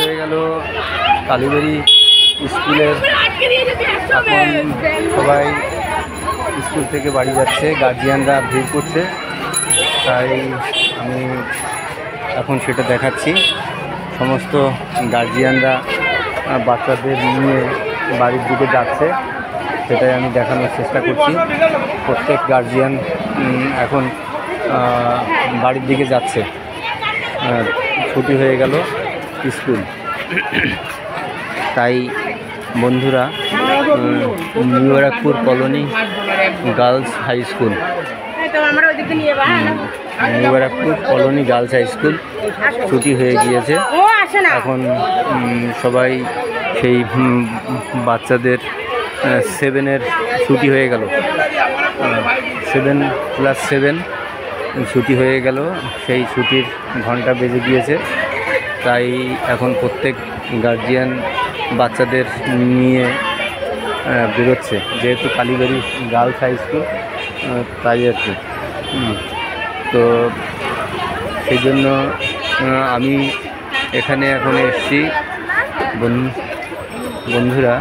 হয়ে গেল কালীবাড়ি স্কুলের। এখন সবাই স্কুল থেকে বাড়ি যাচ্ছে, গার্জিয়ানরা ভিড় করছে, তাই আমি এখন সেটা দেখাচ্ছি। সমস্ত গার্জিয়ানরা বাচ্চাদের নিয়ে বাড়ির দিকে যাচ্ছে, সেটাই আমি দেখানোর চেষ্টা করছি। প্রত্যেক গার্জিয়ান এখন বাড়ির দিকে যাচ্ছে, ছুটি হয়ে গেল স্কুল। তাই বন্ধুরা, new Barrackpore colony girls high school, new Barrackpore colony girls high school ছুটি হয়ে গিয়েছে। এখন সবাই সেই বাচ্চাদের 7-এর ছুটি হয়ে গেল, 7+7 ছুটি হয়ে গেল, সেই ছুটির ঘন্টা বেজে গিয়েছে। তাই এখন প্রত্যেক গার্জিয়ান বাচ্চাদের নিয়ে বেরোচ্ছে, যেহেতু কালীবাড়ি গার্লস হাই স্কুল, তাই আর কি। তো সেই জন্য আমি এখানে এখন এসেছি। বন্ধুরা,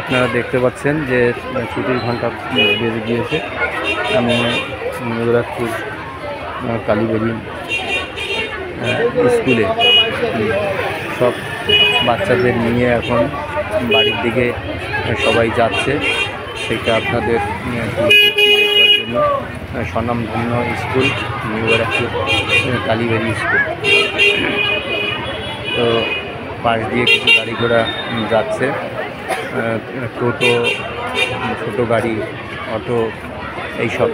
আপনারা দেখতে পাচ্ছেন যে ছুটির ঘন্টা বেজে গিয়েছে। আমি নিউ ব্যারাকপুর কালীবাড়ি স্কুলে সব বাচ্চাদের নিয়ে এখন বাড়ির দিকে সবাই যাচ্ছে। সেটা আপনাদের দেখবার জন্য। স্বনামধন্য স্কুল নিউ ব্যারাকপুর কালীবাড়ি স্কুল। তো পাশ দিয়ে কিছু গাড়ি ঘোড়া যাচ্ছে, টোটো, ছোটো গাড়ি, অটো, এইসব।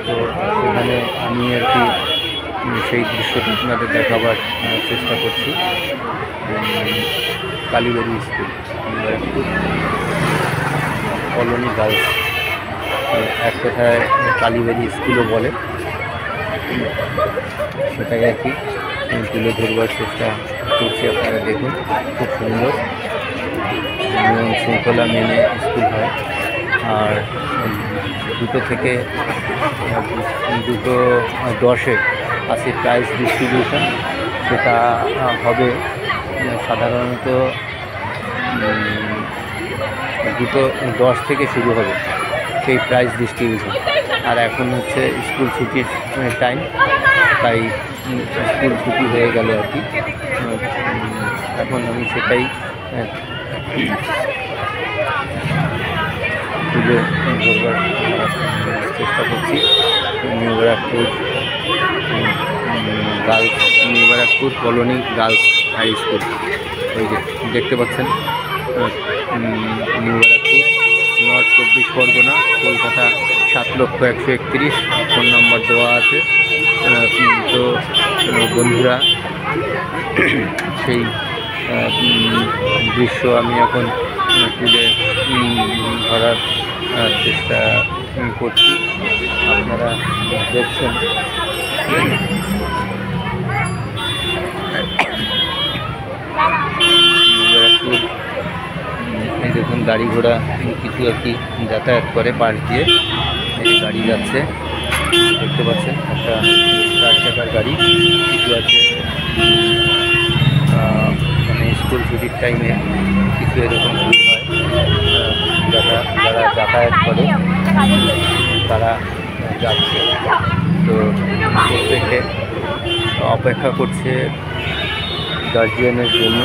তো সেখানে আমি আর কি সেই দৃশ্যটা আপনাদের দেখাবার চেষ্টা করছি। কালীবাড়ি স্কুল, কলোনি গার্লস, এক কথায় কালীবাড়ি স্কুলও বলে, সেটাই আর কি তুলে ধরবার চেষ্টা করছি। আপনারা দেখুন, খুব সুন্দর নিয়ম শৃঙ্খলা মেনে স্কুল হয়। আর 2টো থেকে 2:10 আছে প্রাইজ ডিস্ট্রিবিউশন। সেটা হবে সাধারণত 2:10 থেকে শুরু হবে সেই প্রাইজ ডিস্ট্রিবিউশন। আর এখন হচ্ছে স্কুল ছুটির টাইম, তাই স্কুল ছুটি হয়ে গেল আর কি। এখন আমি সেটাই তুলে ধরবার চেষ্টা করছি। New Barrackpore colony girls high school, ওই যে দেখতে পাচ্ছেন, new Barrackpore, north 24 Parganas, Kolkata 7,01,31 phone number দেওয়া আছে। তো বন্ধুরা, সেই দৃশ্য আমি এখন তুলে ধরার চেষ্টা করছি। আপনারা দেখছেন এই দেখুন, গাড়ি ঘোড়া কিছু আর কি যাতায়াত করে পাশ দিয়ে। এই গাড়ি যাচ্ছে, দেখতে পাচ্ছেন, একটা 4 চাকার গাড়ি। কিছু আছে মানে স্কুল ছুটির টাইমে কিছু এরকম ভিড় হয়, যারা যাতায়াত করে তারা যাচ্ছে। তো প্রত্যেকে অপেক্ষা করছে গার্জিয়ানের জন্য।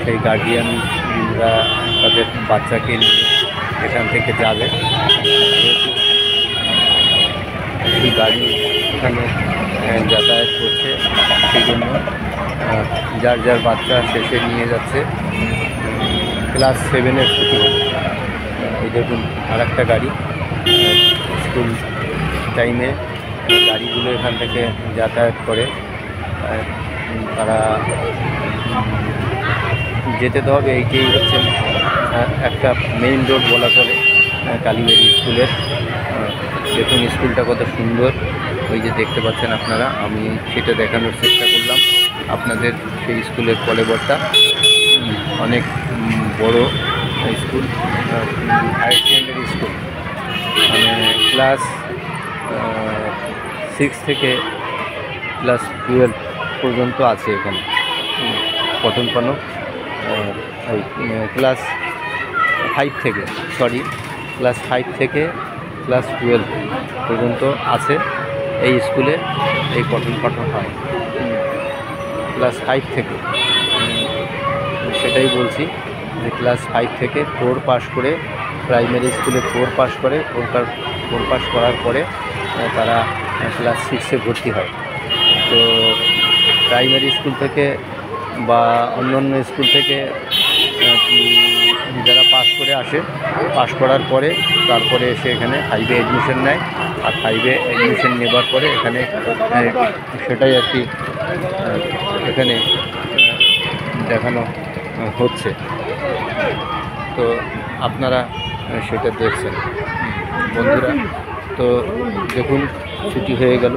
সেই গার্জিয়ানরা তাদের বাচ্চাকে নিয়ে এখান থেকে যাবে, যেহেতু এই গাড়ি এখানে যাতায়াত করছে, সেই জন্য যার যার বাচ্চা শেষে নিয়ে যাচ্ছে। ক্লাস 7-এর ছুটি হচ্ছে। এই দেখুন, আর একটা গাড়ি স্কুল টাইমে গাড়িগুলো এখান থেকে যাতায়াত করে। তারা যেতে তো হবে, এইটাই হচ্ছে একটা মেইন রোড বলা চলে কালীবাড়ি স্কুলের। দেখুন স্কুলটা কত সুন্দর, ওই যে দেখতে পাচ্ছেন আপনারা। আমি সেটা দেখানোর চেষ্টা করলাম আপনাদের। সেই স্কুলের কলেবরটা অনেক বড় স্কুল, হায়ার সেকেন্ডারি স্কুল, মানে ক্লাস 6 থেকে ক্লাস 12 পর্যন্ত আছে এখানে। পঠন পাঠক ওই ক্লাস 5 থেকে ক্লাস 5 থেকে ক্লাস 12 পর্যন্ত আছে এই স্কুলে এই পঠন পাঠন হয়। ক্লাস 5 থেকে সেটাই বলছি যে ক্লাস 5 থেকে 4 পাস করে প্রাইমারি স্কুলে 4 পাস করে 4 পাস করার পরে তারা ক্লাস 6-এ ভর্তি হয়। তো প্রাইমারি স্কুল থেকে বা অন্য স্কুল থেকে যারা পাস করে আসে, পাস করার পরে তারপরে এসে এখানে 5-এ অ্যাডমিশন নেয়। আর 5-এ অ্যাডমিশন নেবার পরে এখানে সেটাই আর কি এখানে দেখানো হচ্ছে। তো আপনারা সেটা দেখছেন বন্ধুরা। তো দেখুন ছুটি হয়ে গেল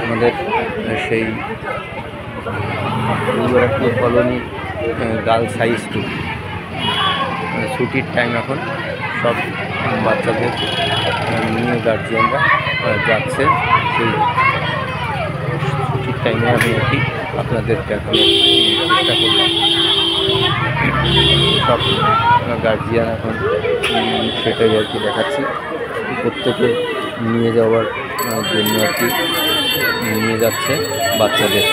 আমাদের সেই কলোনি গার্লস হাই স্কুল। ছুটির টাইম এখন, সব বাচ্চাদের নিয়ে গার্জিয়ানরা যাচ্ছে। সেই ছুটির টাইমে আমি আর কি আপনাদের দেখানোর চেষ্টা করলাম। সব গার্জিয়ান এখন সেটাই আর কি দেখাচ্ছি, প্রত্যেকে নিয়ে যাওয়ার জন্য আর কি নিয়ে যাচ্ছে বাচ্চাদের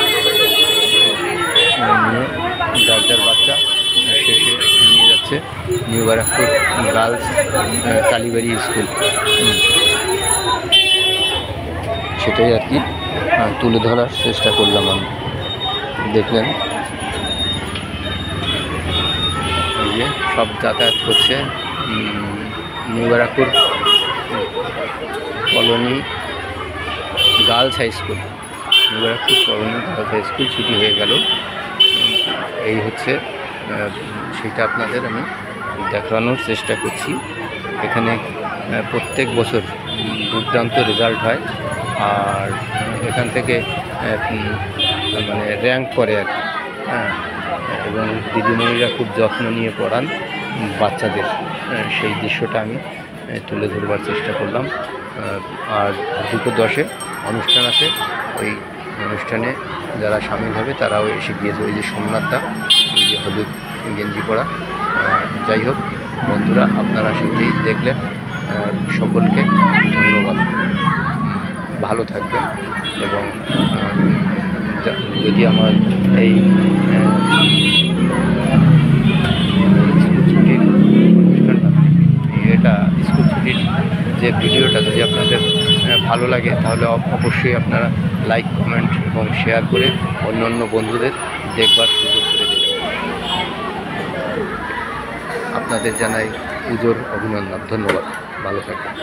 নিয়ে, যার বাচ্চা শেষে নিয়ে যাচ্ছে নিউ ব্যারাকপুর গার্লস কালীবাড়ি স্কুল। সেটাই আর কি তুলে ধরার চেষ্টা করলাম আমি। দেখলেন এই যে সব যাতায়াত করছে new Barrackpore colony girls high school. New Barrackpore colony girls high school ছুটি হয়ে গেল, এই হচ্ছে সেটা আপনাদের আমি দেখানোর চেষ্টা করছি। এখানে প্রত্যেক বছর দুর্দান্ত রেজাল্ট হয়, আর এখান থেকে মানে র্যাঙ্ক করে আর কি। এবং দিদিমণিরা খুব যত্ন নিয়ে পড়ান বাচ্চাদের, সেই দৃশ্যটা আমি তুলে ধরবার চেষ্টা করলাম। আর 2:10-এ অনুষ্ঠান আছে, ওই অনুষ্ঠানে যারা সামিল হবে তারাও এসে গিয়েছে। ওই যে সোমনাথদা, ওই যে হলুদ গেঞ্জি পরা। যাই হোক বন্ধুরা, আপনারা সেটাই দেখলেন। সকলকে ধন্যবাদ, ভালো থাকবেন। এবং যদি আমার এই স্কুল ছুটির অনুষ্ঠানটা, এটা স্কুল ছুটির যে ভিডিওটা যদি আপনাদের ভালো লাগে তাহলে অবশ্যই আপনারা লাইক, কমেন্ট এবং শেয়ার করে অন্য বন্ধুদের দেখবার সুযোগ করে দেবেন। আপনাদের জানাই পুজোর অভিনন্দন, ধন্যবাদ, ভালো থাকবেন।